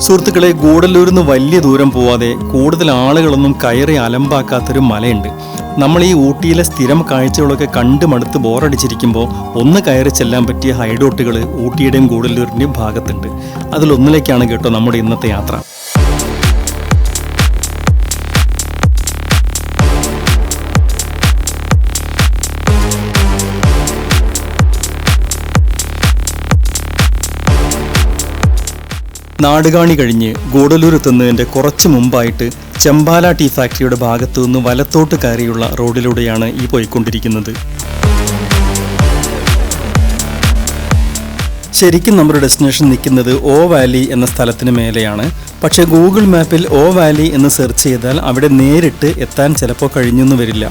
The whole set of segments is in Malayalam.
സുഹൃത്തുക്കളെ, ഗൂഡല്ലൂരിൽ നിന്ന് വലിയ ദൂരം പോവാതെ കൂടുതൽ ആളുകളൊന്നും കയറി അലമ്പാക്കാത്തൊരു മലയുണ്ട്. നമ്മൾ ഈ ഊട്ടിയിലെ സ്ഥിരം കാഴ്ചകളൊക്കെ കണ്ടു മടുത്ത് ബോറടിച്ചിരിക്കുമ്പോൾ ഒന്ന് കയറി ചെല്ലാൻ പറ്റിയ ഹൈഡോട്ടുകൾ ഊട്ടിയുടെയും ഗൂഡല്ലൂരിൻ്റെയും ഭാഗത്തുണ്ട്. അതിലൊന്നിലേക്കാണ് കേട്ടോ നമ്മുടെ ഇന്നത്തെ യാത്ര. നാടുകാണി കഴിഞ്ഞ് ഗൂഡല്ലൂർ എത്തുന്നതിൻ്റെ കുറച്ച് മുമ്പായിട്ട് ചെമ്പാല ടീ ഫാക്ടറിയുടെ ഭാഗത്തു നിന്ന് വലത്തോട്ട് കയറിയുള്ള റോഡിലൂടെയാണ് ഈ പോയിക്കൊണ്ടിരിക്കുന്നത്. ശരിക്കും നമ്മുടെ ഡെസ്റ്റിനേഷൻ നിൽക്കുന്നത് ഓ വാലി എന്ന സ്ഥലത്തിന് മേലെയാണ്. പക്ഷേ ഗൂഗിൾ മാപ്പിൽ ഓ വാലി എന്ന് സെർച്ച് ചെയ്താൽ അവിടെ നേരിട്ട് എത്താൻ ചിലപ്പോൾ കഴിഞ്ഞൊന്നും വരില്ല.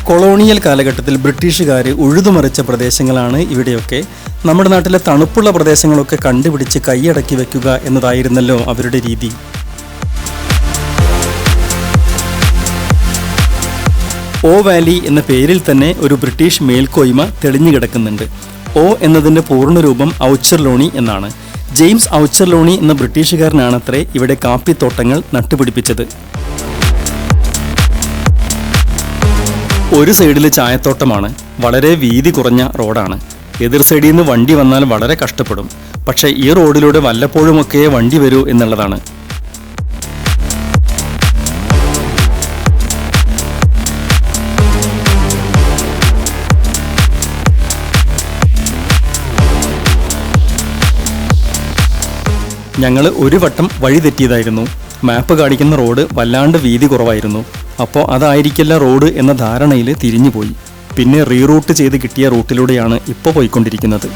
കൊളോണിയൽ കാലഘട്ടത്തിൽ ബ്രിട്ടീഷുകാർ ഉഴുതുമറിച്ച പ്രദേശങ്ങളാണ് ഇവിടെയൊക്കെ. നമ്മുടെ നാട്ടിലെ തണുപ്പുള്ള പ്രദേശങ്ങളൊക്കെ കണ്ടുപിടിച്ച് കൈയടക്കി വെക്കുക എന്നതായിരുന്നല്ലോ അവരുടെ രീതി. ഓ വാലി എന്ന പേരിൽ തന്നെ ഒരു ബ്രിട്ടീഷ് മേൽക്കോയ്മ തെളിഞ്ഞു കിടക്കുന്നുണ്ട്. ഓ എന്നതിൻ്റെ പൂർണ്ണരൂപം ഔച്ചർലോണി എന്നാണ്. ജെയിംസ് ഔച്ചർലോണി എന്ന ബ്രിട്ടീഷുകാരനാണത്രേ ഇവിടെ കാപ്പിത്തോട്ടങ്ങൾ നട്ടുപിടിപ്പിച്ചത്. ഒരു സൈഡിൽ ചായത്തോട്ടമാണ്. വളരെ വീതി കുറഞ്ഞ റോഡാണ്. എതിർ സൈഡിൽ നിന്ന് വണ്ടി വന്നാൽ വളരെ കഷ്ടപ്പെടും. പക്ഷേ ഈ റോഡിലൂടെ വല്ലപ്പോഴുമൊക്കെ വണ്ടി വരൂ എന്നുള്ളതാണ്. ഞങ്ങൾ ഒരു വട്ടം വഴി തെറ്റിയതായിരുന്നു. മാപ്പ് കാണിക്കുന്ന റോഡ് വല്ലാണ്ട് വീതി കുറവായിരുന്നു. അപ്പോൾ അതായിരിക്കില്ല റോഡ് എന്ന ധാരണയിൽ തിരിഞ്ഞുപോയി. പിന്നെ റീറൂട്ട് ചെയ്ത് കിട്ടിയ റൂട്ടിലൂടെയാണ് ഇപ്പോൾ പോയിക്കൊണ്ടിരിക്കുന്നത്.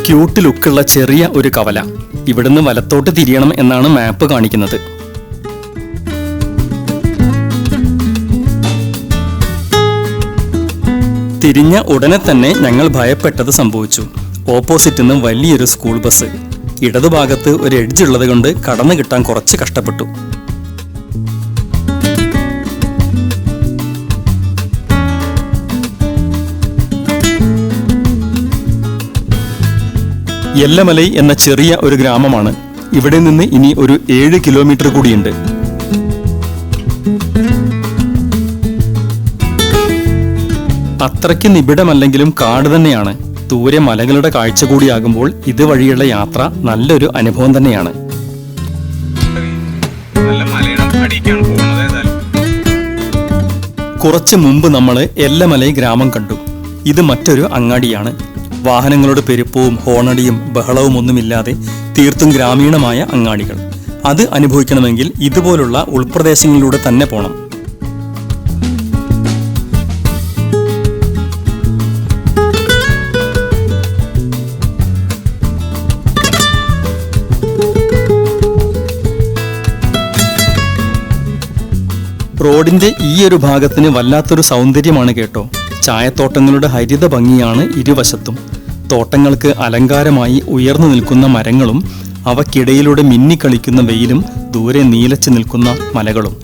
ക്യൂട്ട് ലുക്കുള്ള ചെറിയ ഒരു കവല. ഇവിടുന്ന് വലത്തോട്ട് തിരിയണം എന്നാണ് മാപ്പ് കാണിക്കുന്നത്. തിരിഞ്ഞ ഉടനെ തന്നെ ഞങ്ങൾ ഭയപ്പെട്ടത് സംഭവിച്ചു. ഓപ്പോസിറ്റ് നിന്ന് വലിയൊരു സ്കൂൾ ബസ്. ഇടതുഭാഗത്ത് ഒരു എഡ്ജ് ഉള്ളത് കൊണ്ട് കടന്നു കിട്ടാൻ കുറച്ച് കഷ്ടപ്പെട്ടു. യെല്ലമലൈ എന്ന ചെറിയ ഒരു ഗ്രാമമാണ്. ഇവിടെ നിന്ന് ഇനി ഒരു 7 കിലോമീറ്റർ കൂടിയുണ്ട്. അത്രയ്ക്ക് നിബിഡമല്ലെങ്കിലും കാട് തന്നെയാണ്. ദൂരെ മലകളുടെ കാഴ്ച കൂടിയാകുമ്പോൾ ഇതുവഴിയുള്ള യാത്ര നല്ലൊരു അനുഭവം തന്നെയാണ്. കുറച്ച് മുമ്പ് നമ്മൾ യെല്ലമലൈ ഗ്രാമം കണ്ടു. ഇത് മറ്റൊരു അങ്ങാടിയാണ്. വാഹനങ്ങളുടെ പെരുപ്പവും ഹോണടിയും ബഹളവും ഒന്നുമില്ലാതെ തീർത്തും ഗ്രാമീണമായ അങ്ങാടികൾ. അത് അനുഭവിക്കണമെങ്കിൽ ഇതുപോലുള്ള ഉൾപ്രദേശങ്ങളിലൂടെ തന്നെ പോകണം. റോഡിന്റെ ഈ ഒരു ഭാഗത്തിന് വല്ലാത്തൊരു സൗന്ദര്യമാണ് കേട്ടോ. ചായത്തോട്ടങ്ങളുടെ ഹരിത ഭംഗിയാണ് ഇരുവശത്തും. തോട്ടങ്ങൾക്ക് അലങ്കാരമായി ഉയർന്നു നിൽക്കുന്ന മരങ്ങളും അവയ്ക്കിടയിലൂടെ മിന്നിക്കളിക്കുന്ന വെയിലും ദൂരെ നീലച്ചു നിൽക്കുന്ന മലകളും.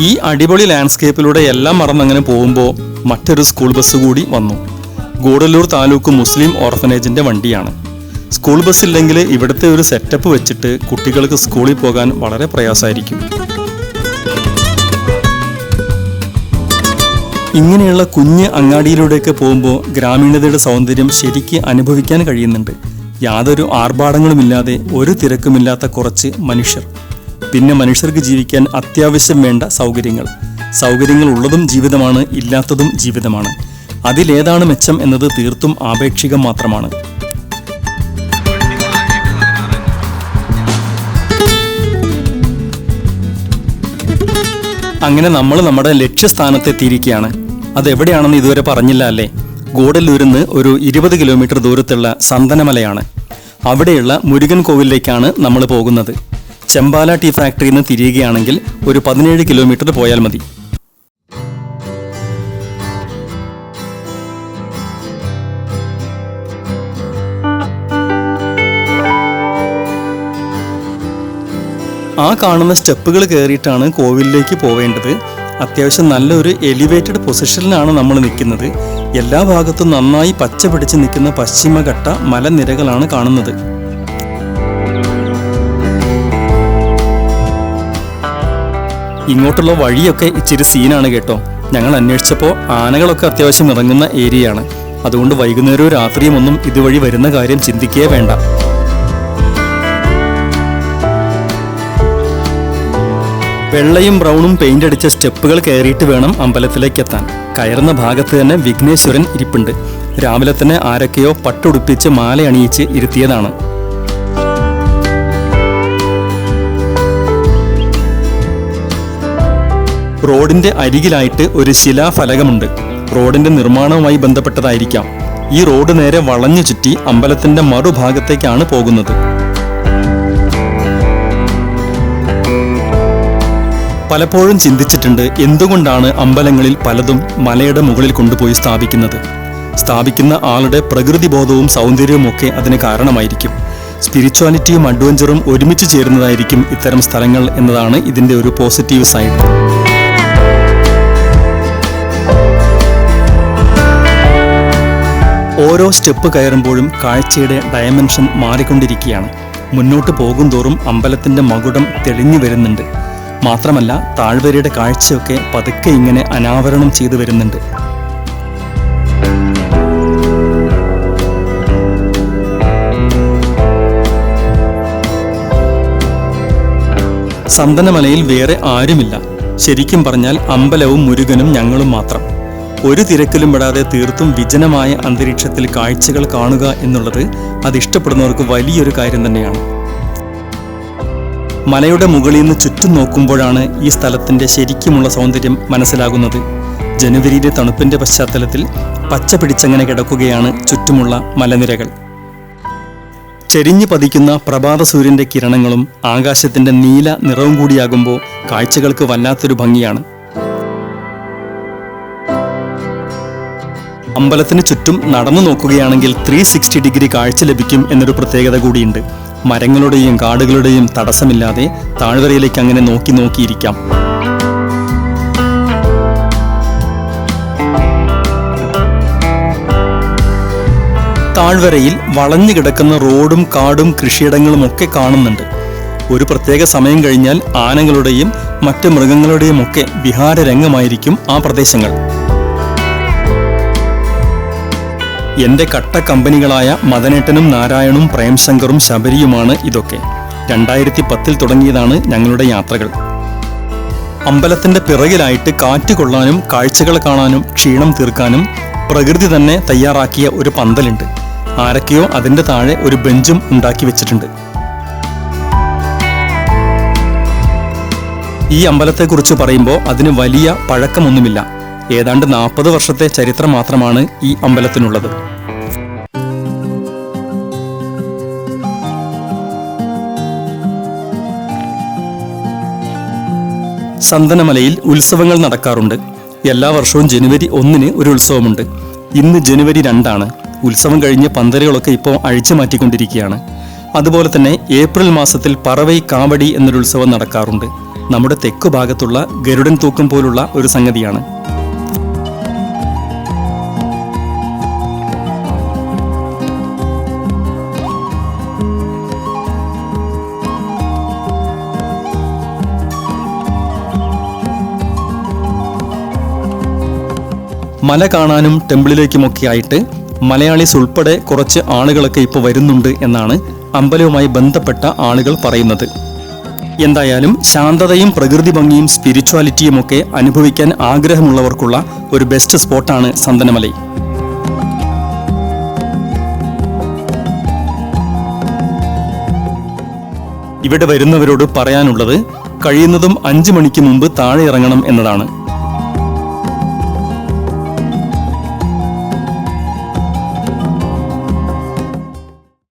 ഈ അടിപൊളി ലാൻഡ്സ്കേപ്പിലൂടെ എല്ലാം മറന്നങ്ങനെ പോകുമ്പോൾ മറ്റൊരു സ്കൂൾ ബസ് കൂടി വന്നു. ഗൂഡല്ലൂർ താലൂക്ക് മുസ്ലിം ഓർഫനേജിന്റെ വണ്ടിയാണ്. സ്കൂൾ ബസ് ഇല്ലെങ്കിൽ ഇവിടുത്തെ ഒരു സെറ്റപ്പ് വെച്ചിട്ട് കുട്ടികൾക്ക് സ്കൂളിൽ പോകാൻ വളരെ പ്രയാസമായിരിക്കും. ഇങ്ങനെയുള്ള കുഞ്ഞ് അങ്ങാടിയിലൂടെയൊക്കെ പോകുമ്പോൾ ഗ്രാമീണതയുടെ സൗന്ദര്യം ശരിക്ക് അനുഭവിക്കാൻ കഴിയുന്നുണ്ട്. യാതൊരു ആർഭാടങ്ങളുമില്ലാതെ ഒരു തിരക്കുമില്ലാത്ത കുറച്ച് മനുഷ്യർ. പിന്നെ മനുഷ്യർക്ക് ജീവിക്കാൻ അത്യാവശ്യം വേണ്ട സൗകര്യങ്ങൾ ഉള്ളതും ജീവിതമാണ്, ഇല്ലാത്തതും ജീവിതമാണ്. അതിലേതാണ് മെച്ചം എന്നത് തീർത്തും ആപേക്ഷികം മാത്രമാണ്. അങ്ങനെ നമ്മൾ നമ്മുടെ ലക്ഷ്യസ്ഥാനത്തെത്തിയിരിക്കുകയാണ്. അതെവിടെയാണെന്ന് ഇതുവരെ പറഞ്ഞില്ല അല്ലേ? ഗൂഡല്ലൂരിൽ നിന്ന് ഒരു 20 കിലോമീറ്റർ ദൂരത്തുള്ള സന്തനമലയാണ്. അവിടെയുള്ള മുരുകൻ കോവിലേക്കാണ് നമ്മൾ പോകുന്നത്. ചെമ്പാല ടീ ഫാക്ടറിയിൽ നിന്ന് തിരിയുകയാണെങ്കിൽ ഒരു 17 കിലോമീറ്റർ പോയാൽ മതി. ആ കാണുന്ന സ്റ്റെപ്പുകൾ കയറിയിട്ടാണ് കോവിലിലേക്ക് പോവേണ്ടത്. അത്യാവശ്യം നല്ലൊരു എലിവേറ്റഡ് പൊസിഷനിലാണ് നമ്മൾ നിൽക്കുന്നത്. എല്ലാ ഭാഗത്തും നന്നായി പച്ച പിടിച്ച് നിൽക്കുന്ന പശ്ചിമഘട്ട മലനിരകളാണ് കാണുന്നത്. ഇങ്ങോട്ടുള്ള വഴിയൊക്കെ ഇച്ചിരി സീനാണ് കേട്ടോ. ഞങ്ങൾ അന്വേഷിച്ചപ്പോൾ ആനകളൊക്കെ അത്യാവശ്യം ഇറങ്ങുന്ന ഏരിയയാണ്. അതുകൊണ്ട് വൈകുന്നേരവും രാത്രിയും ഒന്നും ഇതുവഴി വരുന്ന കാര്യം ചിന്തിക്കേ വേണ്ട. വെള്ളയും ബ്രൗണും പെയിന്റ് അടിച്ച സ്റ്റെപ്പുകൾ കയറിയിട്ട് വേണം അമ്പലത്തിലേക്ക് എത്താൻ. കയറുന്ന ഭാഗത്ത് തന്നെ വിഘ്നേശ്വരൻ ഇരിപ്പുണ്ട്. രാവിലെ തന്നെ ആരൊക്കെയോ പട്ടുടുപ്പിച്ച് മാല അണിയിച്ച് ഇരുത്തിയതാണ്. റോഡിന്റെ അരികിലായിട്ട് ഒരു ശിലാഫലകമുണ്ട്. റോഡിന്റെ നിർമ്മാണവുമായി ബന്ധപ്പെട്ടതായിരിക്കാം. ഈ റോഡ് നേരെ വളഞ്ഞു ചുറ്റി അമ്പലത്തിന്റെ മറുഭാഗത്തേക്കാണ് പോകുന്നത്. പലപ്പോഴും ചിന്തിച്ചിട്ടുണ്ട്, എന്തുകൊണ്ടാണ് അമ്പലങ്ങളിൽ പലതും മലയുടെ മുകളിൽ കൊണ്ടുപോയി സ്ഥാപിക്കുന്നത്? സ്ഥാപിക്കുന്ന ആളുടെ പ്രകൃതിബോധവും സൗന്ദര്യവും ഒക്കെ അതിന് കാരണമായിരിക്കും. സ്പിരിച്വാലിറ്റിയും അഡ്വഞ്ചറും ഒരുമിച്ച് ചേരുന്നതായിരിക്കും ഇത്തരം സ്ഥലങ്ങൾ എന്നതാണ് ഇതിൻ്റെ ഒരു പോസിറ്റീവ് സൈഡ്. ഓരോ സ്റ്റെപ്പ് കയറുമ്പോഴും കാഴ്ചയുടെ ഡയമെൻഷൻ മാറിക്കൊണ്ടിരിക്കുകയാണ്. മുന്നോട്ട് പോകും തോറും അമ്പലത്തിൻ്റെ മകുടം തെളിഞ്ഞു വരുന്നുണ്ട്. മാത്രമല്ല താഴ്വരയുടെ കാഴ്ചയൊക്കെ പതുക്കെ ഇങ്ങനെ അനാവരണം ചെയ്തു വരുന്നുണ്ട്. സന്തനമലയിൽ വേറെ ആരുമില്ല. ശരിക്കും പറഞ്ഞാൽ അമ്പലവും മുരുകനും ഞങ്ങളും മാത്രം. ഒരു തിരക്കിലും പെടാതെ തീർത്തും വിജനമായ അന്തരീക്ഷത്തിൽ കാഴ്ചകൾ കാണുക എന്നുള്ളത് അതിഷ്ടപ്പെടുന്നവർക്ക് വലിയൊരു കാര്യം തന്നെയാണ്. മലയുടെ മുകളിൽ നിന്ന് ചുറ്റും നോക്കുമ്പോഴാണ് ഈ സ്ഥലത്തിൻ്റെ ശരിക്കുമുള്ള സൗന്ദര്യം മനസ്സിലാകുന്നത്. ജനുവരിയിലെ തണുപ്പിൻ്റെ പശ്ചാത്തലത്തിൽ പച്ച പിടിച്ചങ്ങനെ കിടക്കുകയാണ് ചുറ്റുമുള്ള മലനിരകൾ. ചെരിഞ്ഞു പതിക്കുന്ന പ്രഭാത സൂര്യൻ്റെ കിരണങ്ങളും ആകാശത്തിൻ്റെ നീല നിറവും കൂടിയാകുമ്പോൾ കാഴ്ചകൾക്ക് വല്ലാത്തൊരു ഭംഗിയാണ്. അമ്പലത്തിന് ചുറ്റും നടന്നു നോക്കുകയാണെങ്കിൽ 360 ഡിഗ്രി കാഴ്ച ലഭിക്കും എന്നൊരു പ്രത്യേകത കൂടിയുണ്ട്. മരങ്ങളുടെയും കാടുകളുടെയും തടസ്സമില്ലാതെ താഴ്വരയിലേക്ക് അങ്ങനെ നോക്കിയിരിക്കാം. താഴ്വരയിൽ വളഞ്ഞു കിടക്കുന്ന റോഡും കാടും കൃഷിയിടങ്ങളും ഒക്കെ കാണുന്നുണ്ട്. ഒരു പ്രത്യേക സമയം കഴിഞ്ഞാൽ ആനകളുടെയും മറ്റ് മൃഗങ്ങളുടെയും ഒക്കെ വിഹാരരംഗമായിരിക്കും ആ പ്രദേശങ്ങൾ. എൻ്റെ കട്ട കമ്പനികളായ മദനേട്ടനും നാരായണും പ്രേംശങ്കറും ശബരിയുമാണ് ഇതൊക്കെ. 2010 തുടങ്ങിയതാണ് ഞങ്ങളുടെ യാത്രകൾ. അമ്പലത്തിൻ്റെ പിറകിലായിട്ട് കാറ്റ് കൊള്ളാനും കാഴ്ചകൾ കാണാനും ക്ഷീണം തീർക്കാനും പ്രകൃതി തന്നെ തയ്യാറാക്കിയ ഒരു പന്തലുണ്ട്. ആരൊക്കെയോ അതിൻ്റെ താഴെ ഒരു ബെഞ്ചും ഉണ്ടാക്കി വെച്ചിട്ടുണ്ട്. ഈ അമ്പലത്തെക്കുറിച്ച് പറയുമ്പോൾ അതിന് വലിയ പഴക്കമൊന്നുമില്ല. ഏതാണ്ട് 40 വർഷത്തെ ചരിത്രം മാത്രമാണ് ഈ അമ്പലത്തിനുള്ളത്. സന്തനമലയിൽ ഉത്സവങ്ങൾ നടക്കാറുണ്ട്. എല്ലാ വർഷവും ജനുവരി 1 ഒരു ഉത്സവമുണ്ട്. ഇന്ന് ജനുവരി 2. ഉത്സവം കഴിഞ്ഞ് പന്തലുകളൊക്കെ ഇപ്പോൾ അഴിച്ചു മാറ്റിക്കൊണ്ടിരിക്കുകയാണ്. അതുപോലെ തന്നെ ഏപ്രിൽ മാസത്തിൽ പറവൈ കാവടി എന്നൊരു ഉത്സവം നടക്കാറുണ്ട്. നമ്മുടെ തെക്കു ഭാഗത്തുള്ള ഗരുഡൻ തൂക്കം പോലുള്ള ഒരു സംഗതിയാണ്. മല കാണാനും ടെമ്പിളിലേക്കുമൊക്കെ ആയിട്ട് മലയാളീസ് ഉൾപ്പെടെ കുറച്ച് ആളുകളൊക്കെ ഇപ്പോൾ വരുന്നുണ്ട് എന്നാണ് അമ്പലവുമായി ബന്ധപ്പെട്ട ആളുകൾ പറയുന്നത്. എന്തായാലും ശാന്തതയും പ്രകൃതി ഭംഗിയും സ്പിരിച്വാലിറ്റിയും ഒക്കെ അനുഭവിക്കാൻ ആഗ്രഹമുള്ളവർക്കുള്ള ഒരു ബെസ്റ്റ് സ്പോട്ടാണ് സന്തനമലൈ. ഇവിടെ വരുന്നവരോട് പറയാനുള്ളത്, കഴിയുന്നതും 5 മണിക്ക് മുമ്പ് താഴെ ഇറങ്ങണം എന്നതാണ്.